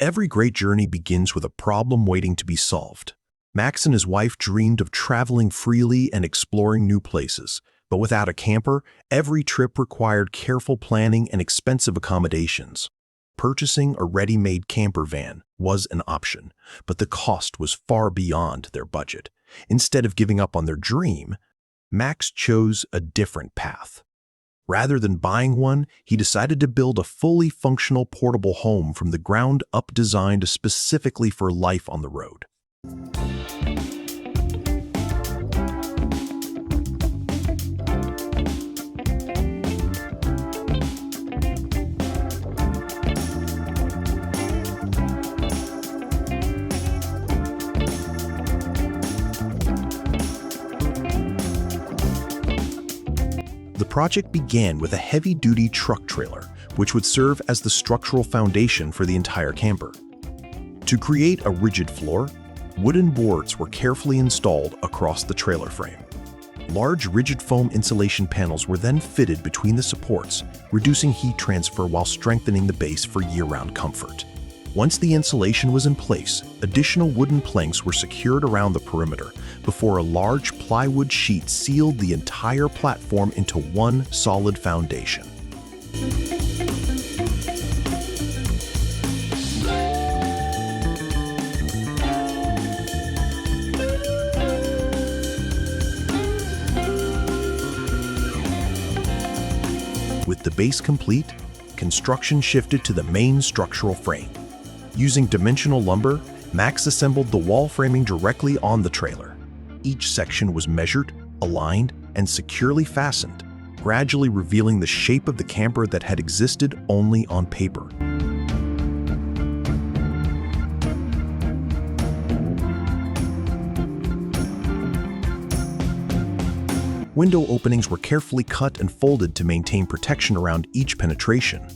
Every great journey begins with a problem waiting to be solved. Max and his wife dreamed of traveling freely and exploring new places. But without a camper, every trip required careful planning and expensive accommodations. Purchasing a ready-made camper van was an option, but the cost was far beyond their budget. Instead of giving up on their dream, Max chose a different path. Rather than buying one, he decided to build a fully functional portable home from the ground up designed specifically for life on the road. The project began with a heavy-duty truck trailer, which would serve as the structural foundation for the entire camper. To create a rigid floor, wooden boards were carefully installed across the trailer frame. Large rigid foam insulation panels were then fitted between the supports, reducing heat transfer while strengthening the base for year-round comfort. Once the insulation was in place, additional wooden planks were secured around the perimeter before a large plywood sheet sealed the entire platform into one solid foundation. With the base complete, construction shifted to the main structural frame. Using dimensional lumber, Max assembled the wall framing directly on the trailer. Each section was measured, aligned, and securely fastened, gradually revealing the shape of the camper that had existed only on paper. Window openings were carefully cut and folded to maintain protection around each penetration.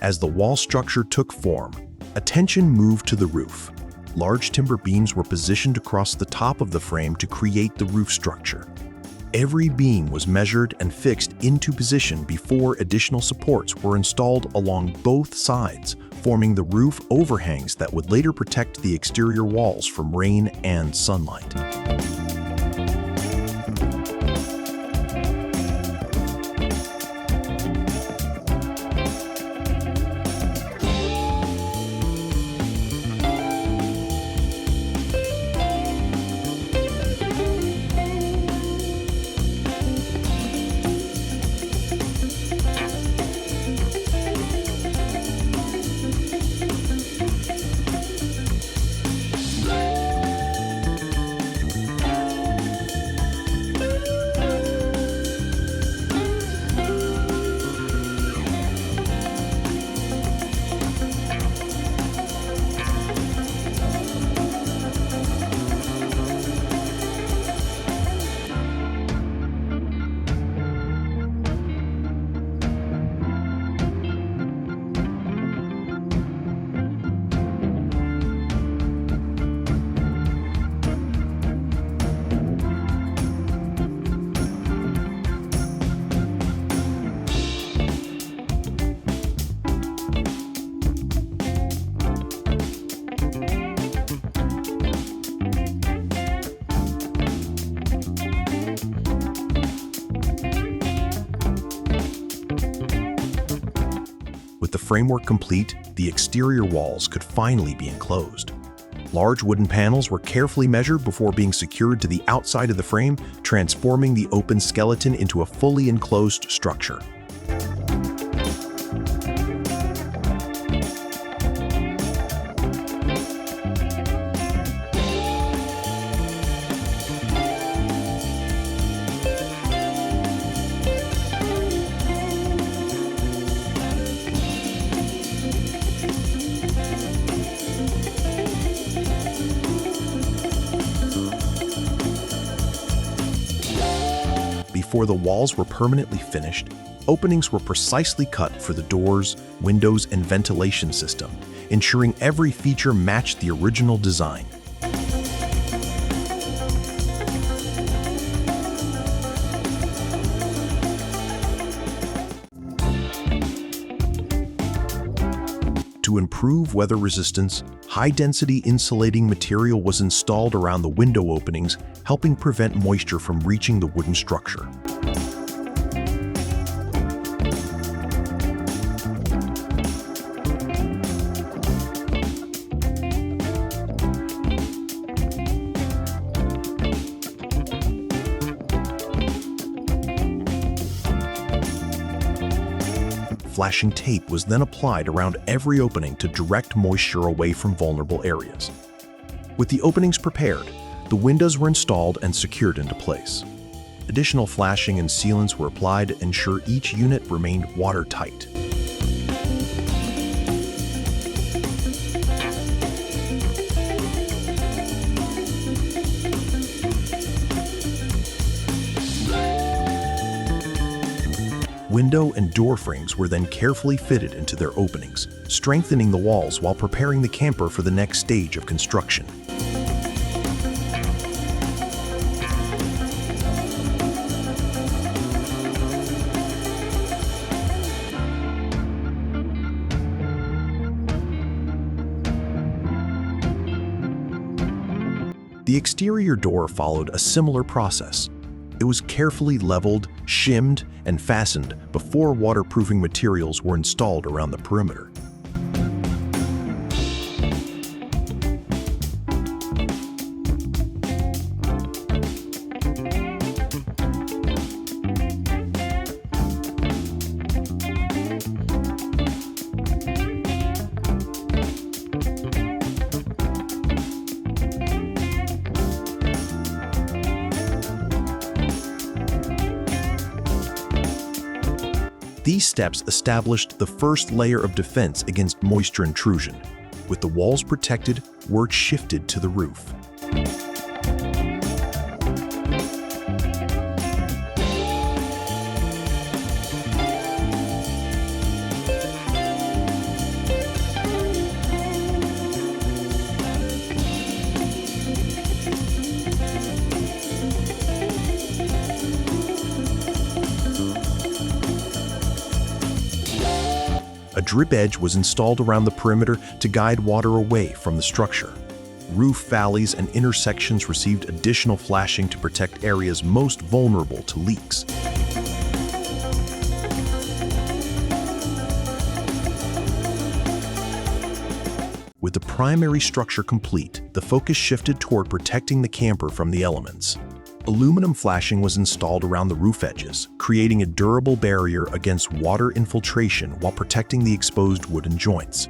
As the wall structure took form, attention moved to the roof. Large timber beams were positioned across the top of the frame to create the roof structure. Every beam was measured and fixed into position before additional supports were installed along both sides, forming the roof overhangs that would later protect the exterior walls from rain and sunlight. With the framework complete, the exterior walls could finally be enclosed. Large wooden panels were carefully measured before being secured to the outside of the frame, transforming the open skeleton into a fully enclosed structure. Before the walls were permanently finished, openings were precisely cut for the doors, windows, and ventilation system, ensuring every feature matched the original design. To improve weather resistance, high-density insulating material was installed around the window openings, helping prevent moisture from reaching the wooden structure. Flashing tape was then applied around every opening to direct moisture away from vulnerable areas. With the openings prepared, the windows were installed and secured into place. Additional flashing and sealants were applied to ensure each unit remained watertight. Window and door frames were then carefully fitted into their openings, strengthening the walls while preparing the camper for the next stage of construction. The exterior door followed a similar process. It was carefully leveled, shimmed, and fastened before waterproofing materials were installed around the perimeter. These steps established the first layer of defense against moisture intrusion. With the walls protected, work shifted to the roof. A drip edge was installed around the perimeter to guide water away from the structure. Roof valleys and intersections received additional flashing to protect areas most vulnerable to leaks. With the primary structure complete, the focus shifted toward protecting the camper from the elements. Aluminum flashing was installed around the roof edges, creating a durable barrier against water infiltration while protecting the exposed wooden joints.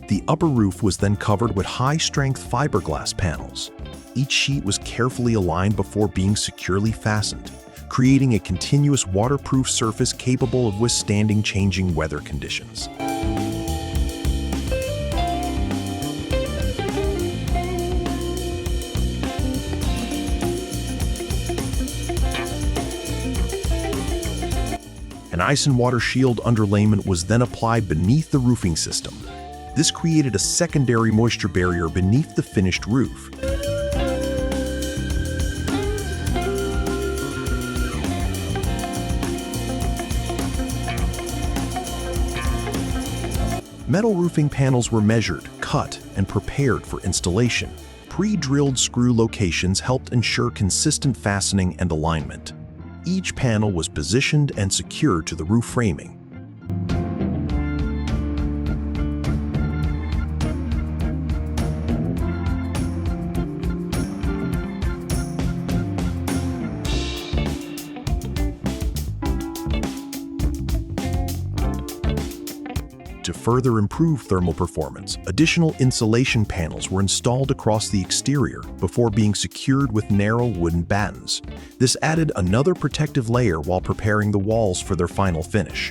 The upper roof was then covered with high-strength fiberglass panels. Each sheet was carefully aligned before being securely fastened, creating a continuous waterproof surface capable of withstanding changing weather conditions. An ice and water shield underlayment was then applied beneath the roofing system. This created a secondary moisture barrier beneath the finished roof. Metal roofing panels were measured, cut, and prepared for installation. Pre-drilled screw locations helped ensure consistent fastening and alignment. Each panel was positioned and secured to the roof framing. To further improve thermal performance, additional insulation panels were installed across the exterior before being secured with narrow wooden battens. This added another protective layer while preparing the walls for their final finish.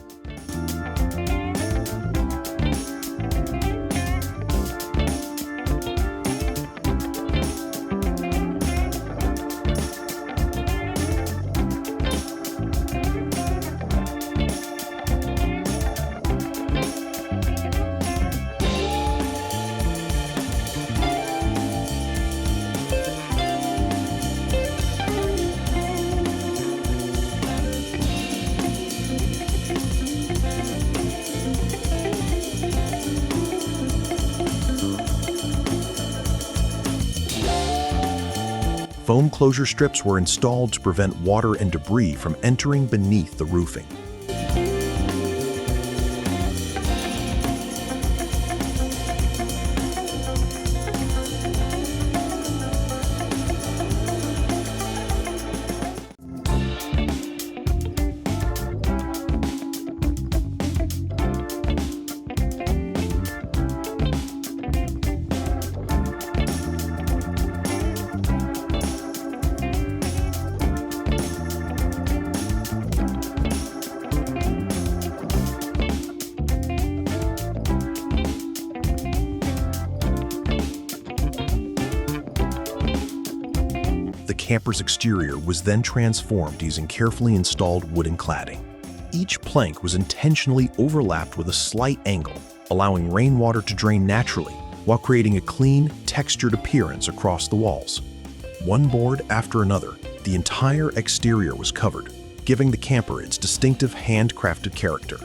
Foam closure strips were installed to prevent water and debris from entering beneath the roofing. The camper's exterior was then transformed using carefully installed wooden cladding. Each plank was intentionally overlapped with a slight angle, allowing rainwater to drain naturally while creating a clean, textured appearance across the walls. One board after another, the entire exterior was covered, giving the camper its distinctive handcrafted character.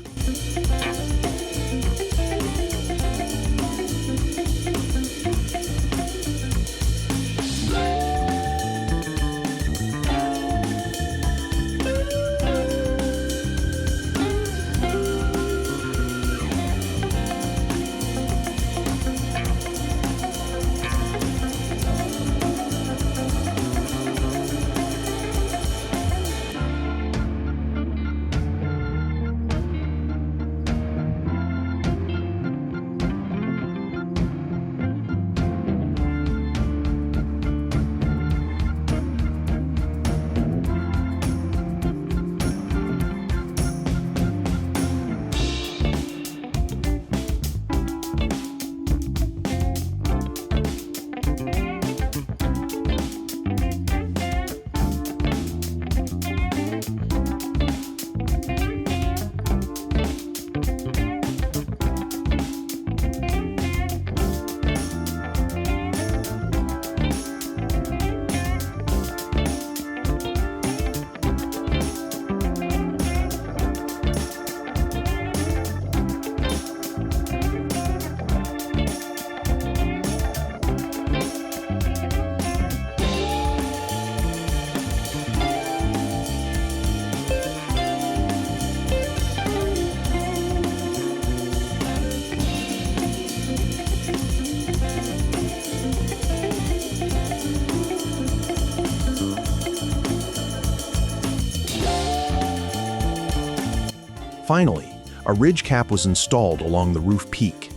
Finally, a ridge cap was installed along the roof peak.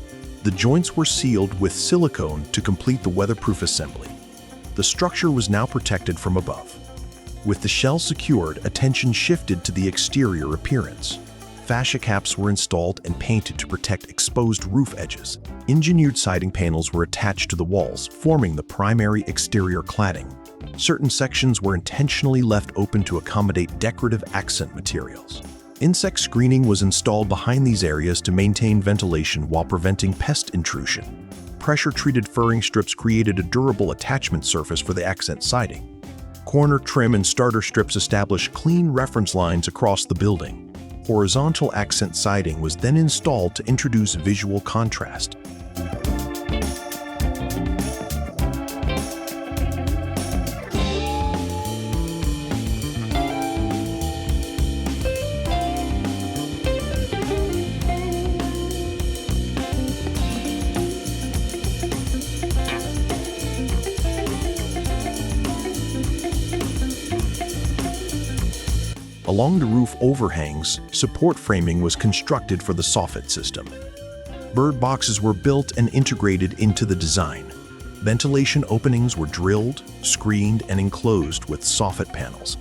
The joints were sealed with silicone to complete the weatherproof assembly. The structure was now protected from above. With the shell secured, attention shifted to the exterior appearance. Fascia caps were installed and painted to protect exposed roof edges. Engineered siding panels were attached to the walls, forming the primary exterior cladding. Certain sections were intentionally left open to accommodate decorative accent materials. Insect screening was installed behind these areas to maintain ventilation while preventing pest intrusion. Pressure-treated furring strips created a durable attachment surface for the accent siding. Corner trim and starter strips established clean reference lines across the building. Horizontal accent siding was then installed to introduce visual contrast. Along the roof overhangs, support framing was constructed for the soffit system. Bird boxes were built and integrated into the design. Ventilation openings were drilled, screened, and enclosed with soffit panels.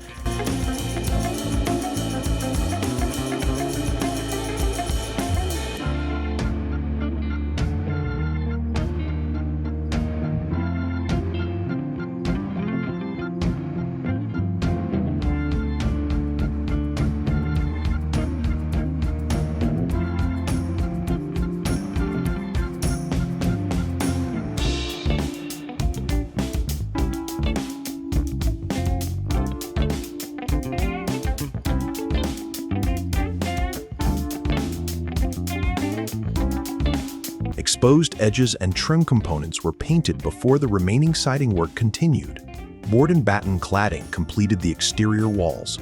Exposed edges and trim components were painted before the remaining siding work continued. Board and batten cladding completed the exterior walls.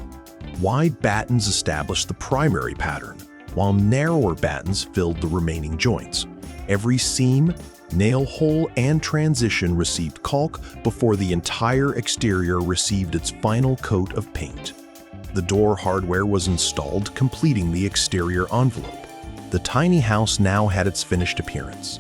Wide battens established the primary pattern, while narrower battens filled the remaining joints. Every seam, nail hole, and transition received caulk before the entire exterior received its final coat of paint. The door hardware was installed, completing the exterior envelope. The tiny house now had its finished appearance.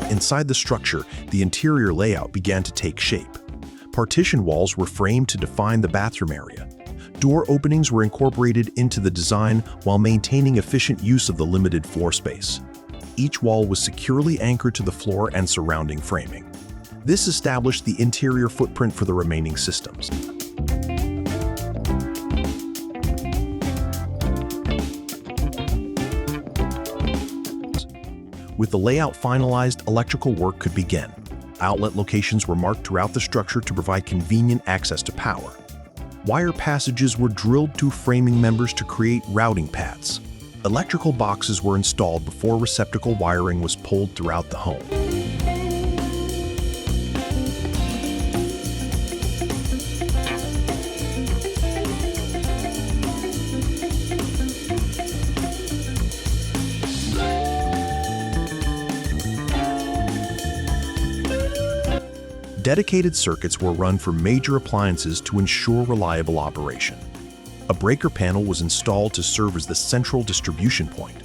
Inside the structure, the interior layout began to take shape. Partition walls were framed to define the bathroom area. Door openings were incorporated into the design while maintaining efficient use of the limited floor space. Each wall was securely anchored to the floor and surrounding framing. This established the interior footprint for the remaining systems. With the layout finalized, electrical work could begin. Outlet locations were marked throughout the structure to provide convenient access to power. Wire passages were drilled to framing members to create routing paths. Electrical boxes were installed before receptacle wiring was pulled throughout the home. Dedicated circuits were run for major appliances to ensure reliable operation. A breaker panel was installed to serve as the central distribution point.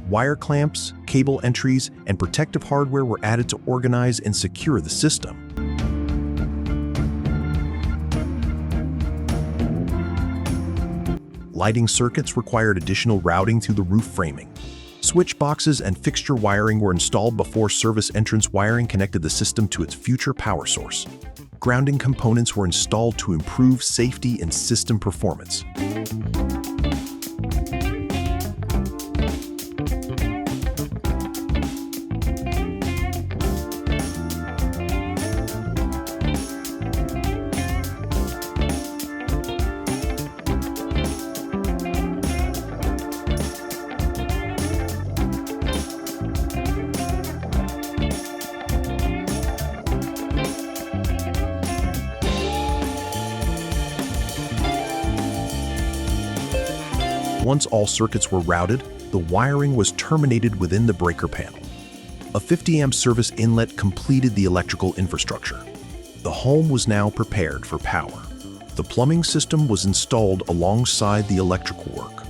Wire clamps, cable entries, and protective hardware were added to organize and secure the system. Lighting circuits required additional routing through the roof framing. Switch boxes and fixture wiring were installed before service entrance wiring connected the system to its future power source. Grounding components were installed to improve safety and system performance. Once all circuits were routed, the wiring was terminated within the breaker panel. A 50-amp service inlet completed the electrical infrastructure. The home was now prepared for power. The plumbing system was installed alongside the electrical work.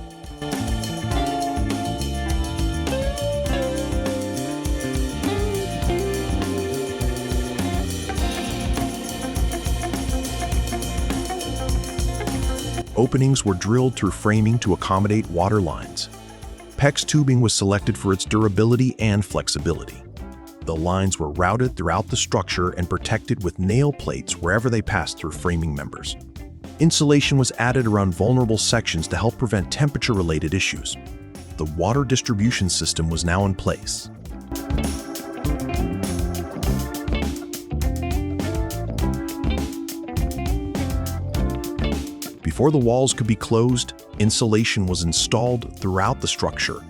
Openings were drilled through framing to accommodate water lines. PEX tubing was selected for its durability and flexibility. The lines were routed throughout the structure and protected with nail plates wherever they passed through framing members. Insulation was added around vulnerable sections to help prevent temperature-related issues. The water distribution system was now in place. Before the walls could be closed, insulation was installed throughout the structure.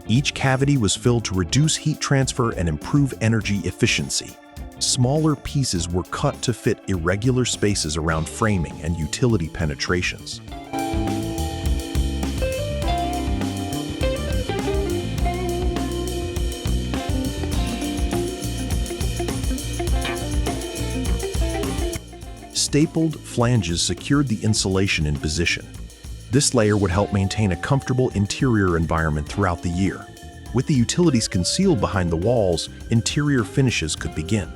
Each cavity was filled to reduce heat transfer and improve energy efficiency. Smaller pieces were cut to fit irregular spaces around framing and utility penetrations. Stapled flanges secured the insulation in position. This layer would help maintain a comfortable interior environment throughout the year. With the utilities concealed behind the walls, interior finishes could begin.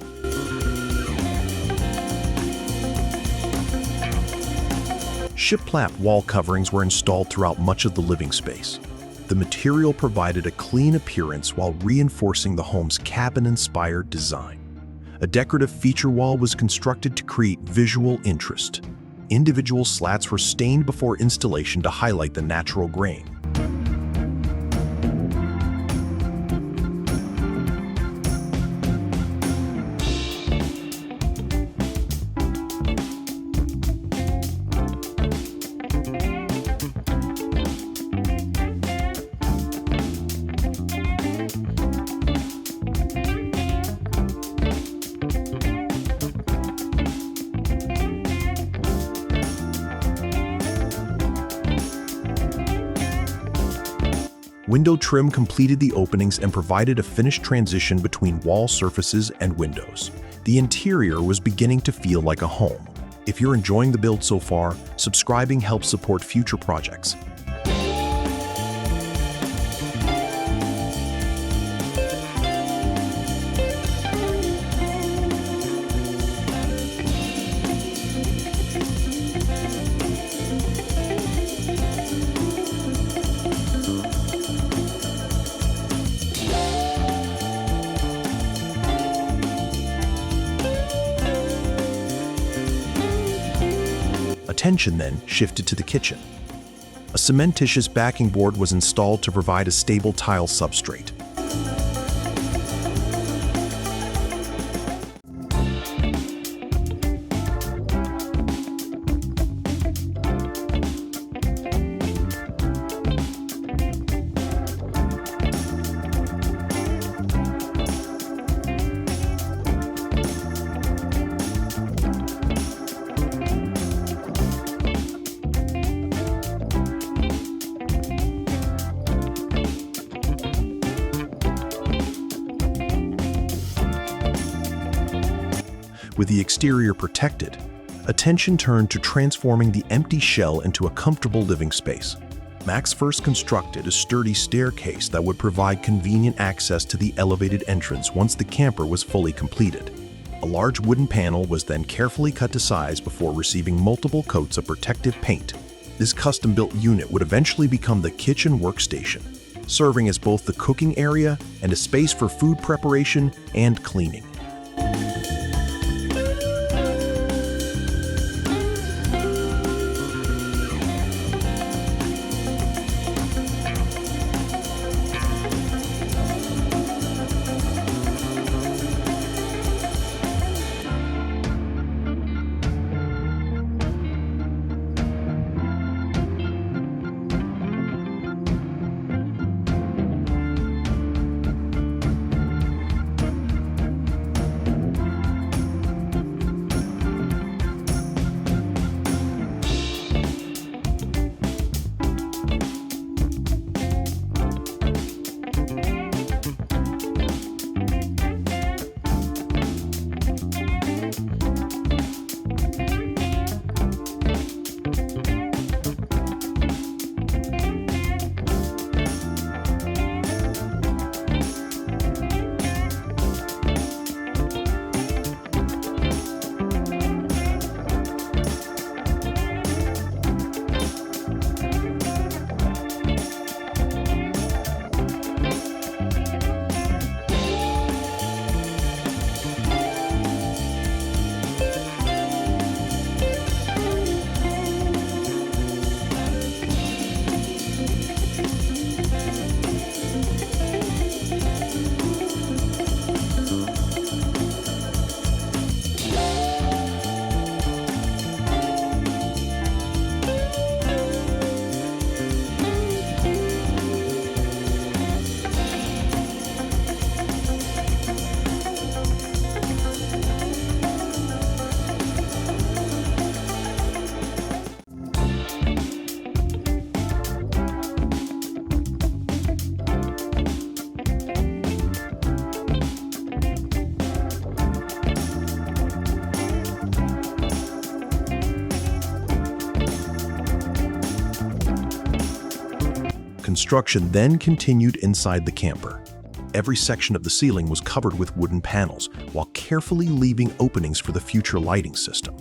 Shiplap wall coverings were installed throughout much of the living space. The material provided a clean appearance while reinforcing the home's cabin-inspired design. A decorative feature wall was constructed to create visual interest. Individual slats were stained before installation to highlight the natural grain. Window trim completed the openings and provided a finished transition between wall surfaces and windows. The interior was beginning to feel like a home. If you're enjoying the build so far, subscribing helps support future projects. Attention then shifted to the kitchen. A cementitious backing board was installed to provide a stable tile substrate. With the exterior protected, attention turned to transforming the empty shell into a comfortable living space. Max first constructed a sturdy staircase that would provide convenient access to the elevated entrance once the camper was fully completed. A large wooden panel was then carefully cut to size before receiving multiple coats of protective paint. This custom-built unit would eventually become the kitchen workstation, serving as both the cooking area and a space for food preparation and cleaning. Construction then continued inside the camper. Every section of the ceiling was covered with wooden panels, while carefully leaving openings for the future lighting system.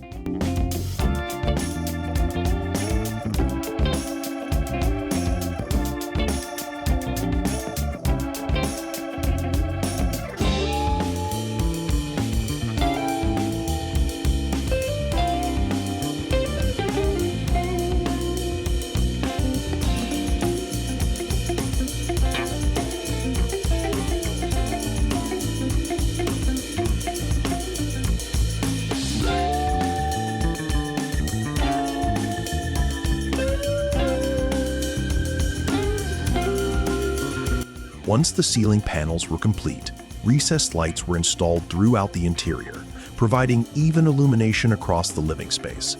Once the ceiling panels were complete, recessed lights were installed throughout the interior, providing even illumination across the living space.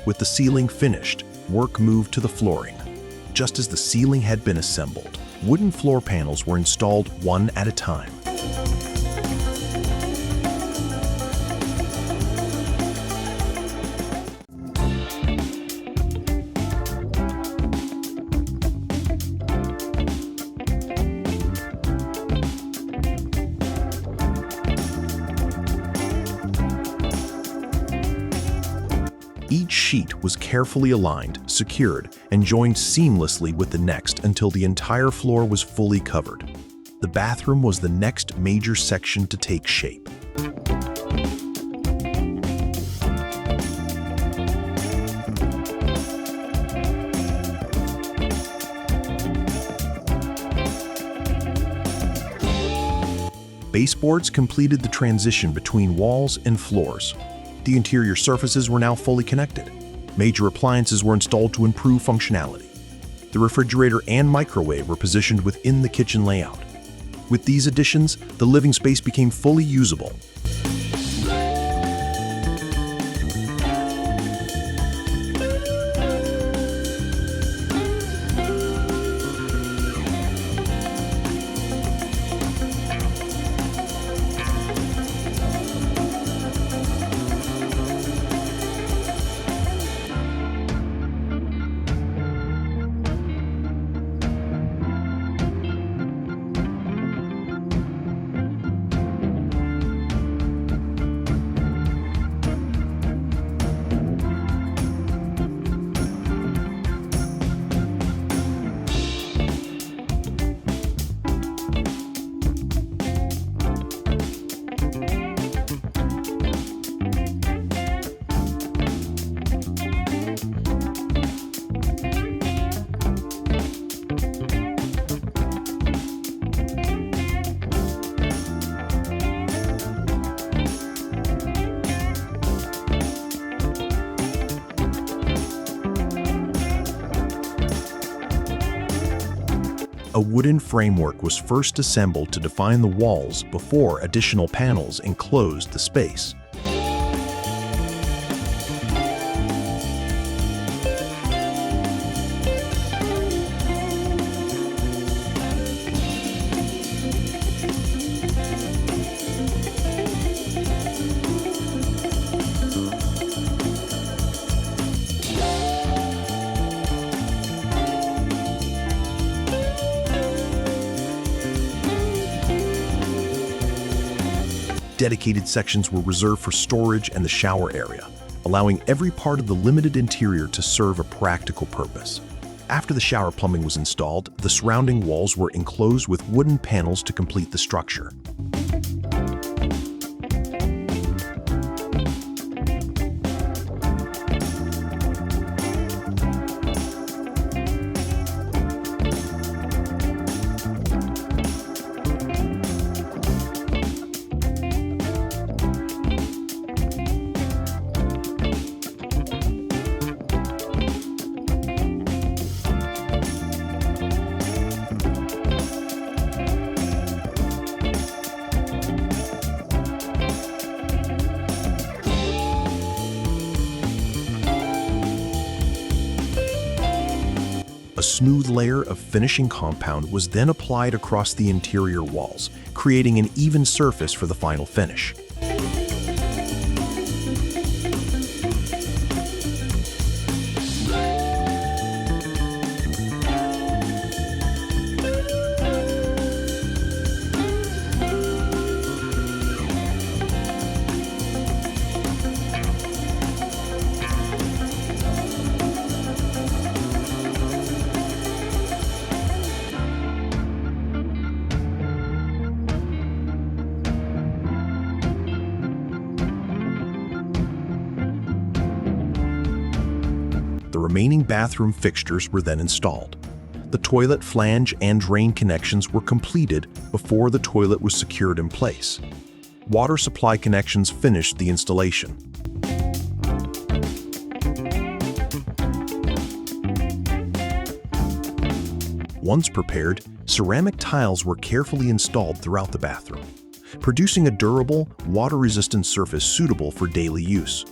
With the ceiling finished, work moved to the flooring. Just as the ceiling had been assembled, wooden floor panels were installed one at a time. Each sheet was carefully aligned, secured, and joined seamlessly with the next until the entire floor was fully covered. The bathroom was the next major section to take shape. Baseboards completed the transition between walls and floors. The interior surfaces were now fully connected. Major appliances were installed to improve functionality. The refrigerator and microwave were positioned within the kitchen layout. With these additions, the living space became fully usable. A wooden framework was first assembled to define the walls before additional panels enclosed the space. Dedicated sections were reserved for storage and the shower area, allowing every part of the limited interior to serve a practical purpose. After the shower plumbing was installed, the surrounding walls were enclosed with wooden panels to complete the structure. A smooth layer of finishing compound was then applied across the interior walls, creating an even surface for the final finish. The remaining bathroom fixtures were then installed. The toilet flange and drain connections were completed before the toilet was secured in place. Water supply connections finished the installation. Once prepared, ceramic tiles were carefully installed throughout the bathroom, producing a durable, water-resistant surface suitable for daily use.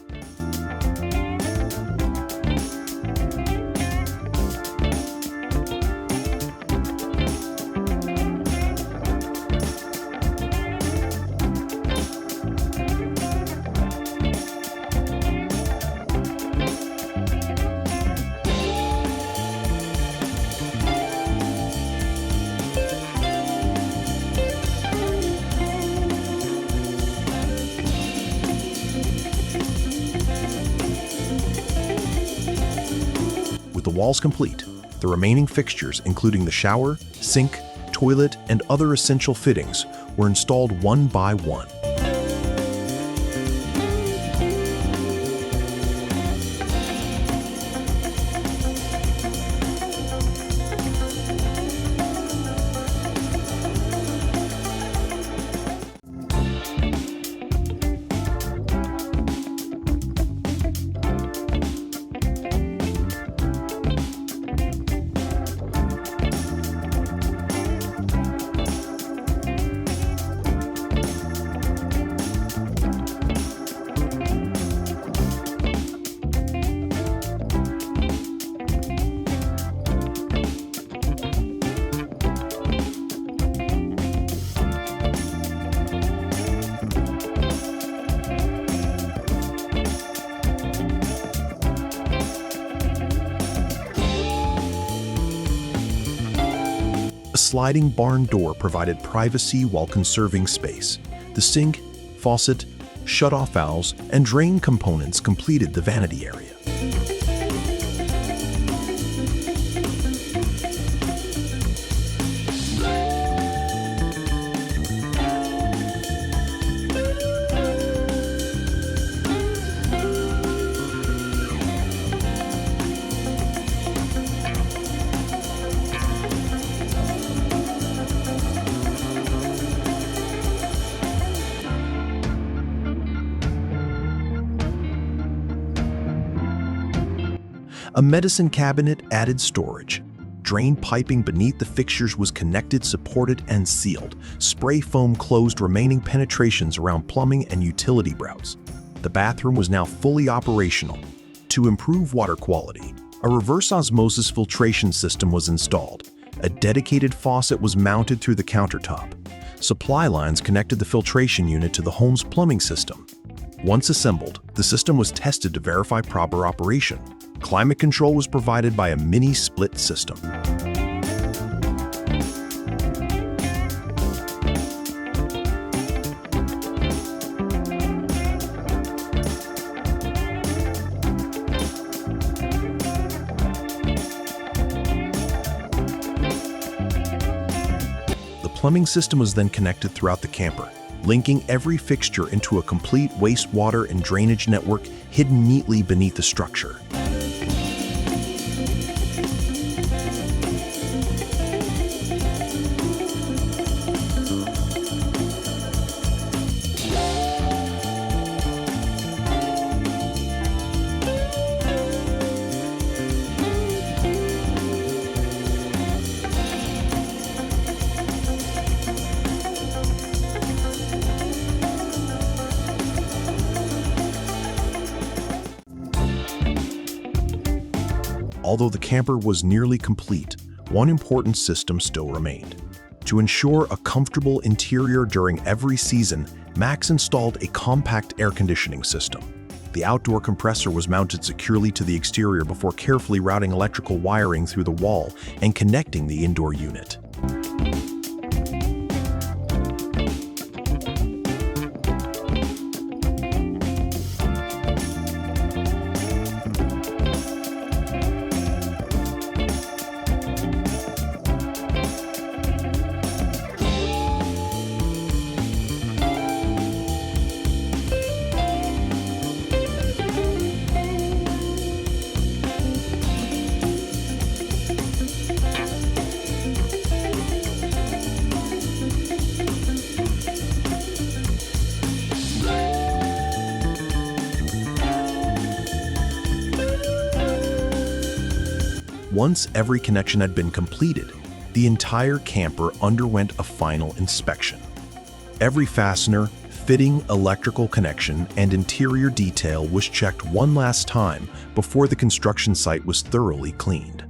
With the walls complete, the remaining fixtures, including the shower, sink, toilet, and other essential fittings, were installed one by one. A sliding barn door provided privacy while conserving space. The sink, faucet, shut-off valves, and drain components completed the vanity area. A medicine cabinet added storage. Drain piping beneath the fixtures was connected, supported, and sealed. Spray foam closed remaining penetrations around plumbing and utility routes. The bathroom was now fully operational. To improve water quality, a reverse osmosis filtration system was installed. A dedicated faucet was mounted through the countertop. Supply lines connected the filtration unit to the home's plumbing system. Once assembled, the system was tested to verify proper operation. Climate control was provided by a mini-split system. plumbing system was then connected throughout the camper, linking every fixture into a complete wastewater and drainage network hidden neatly beneath the structure. Although the camper was nearly complete, one important system still remained. To ensure a comfortable interior during every season, Max installed a compact air conditioning system. The outdoor compressor was mounted securely to the exterior before carefully routing electrical wiring through the wall and connecting the indoor unit. Once every connection had been completed, the entire camper underwent a final inspection. Every fastener, fitting, electrical connection, and interior detail was checked one last time before the construction site was thoroughly cleaned.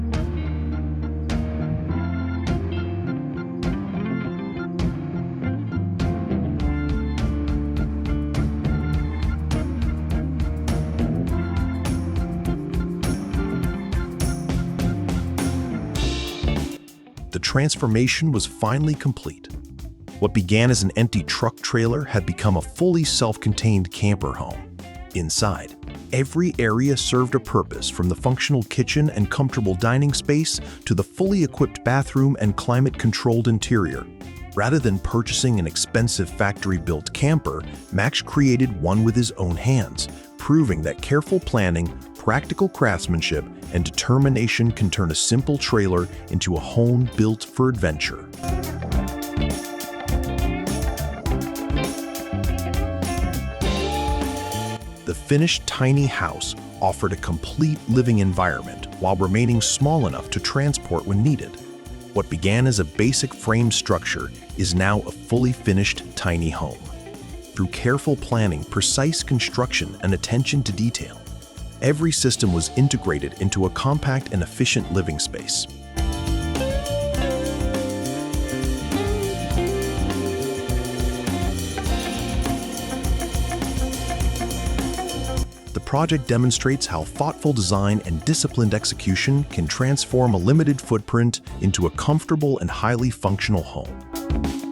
The transformation was finally complete. What began as an empty truck trailer had become a fully self-contained camper home. Inside, every area served a purpose, from the functional kitchen and comfortable dining space to the fully equipped bathroom and climate-controlled interior. Rather than purchasing an expensive factory-built camper, Max created one with his own hands, proving that careful planning, practical craftsmanship, and determination can turn a simple trailer into a home built for adventure. The finished tiny house offered a complete living environment while remaining small enough to transport when needed. What began as a basic frame structure is now a fully finished tiny home. Through careful planning, precise construction, and attention to detail, every system was integrated into a compact and efficient living space. The project demonstrates how thoughtful design and disciplined execution can transform a limited footprint into a comfortable and highly functional home.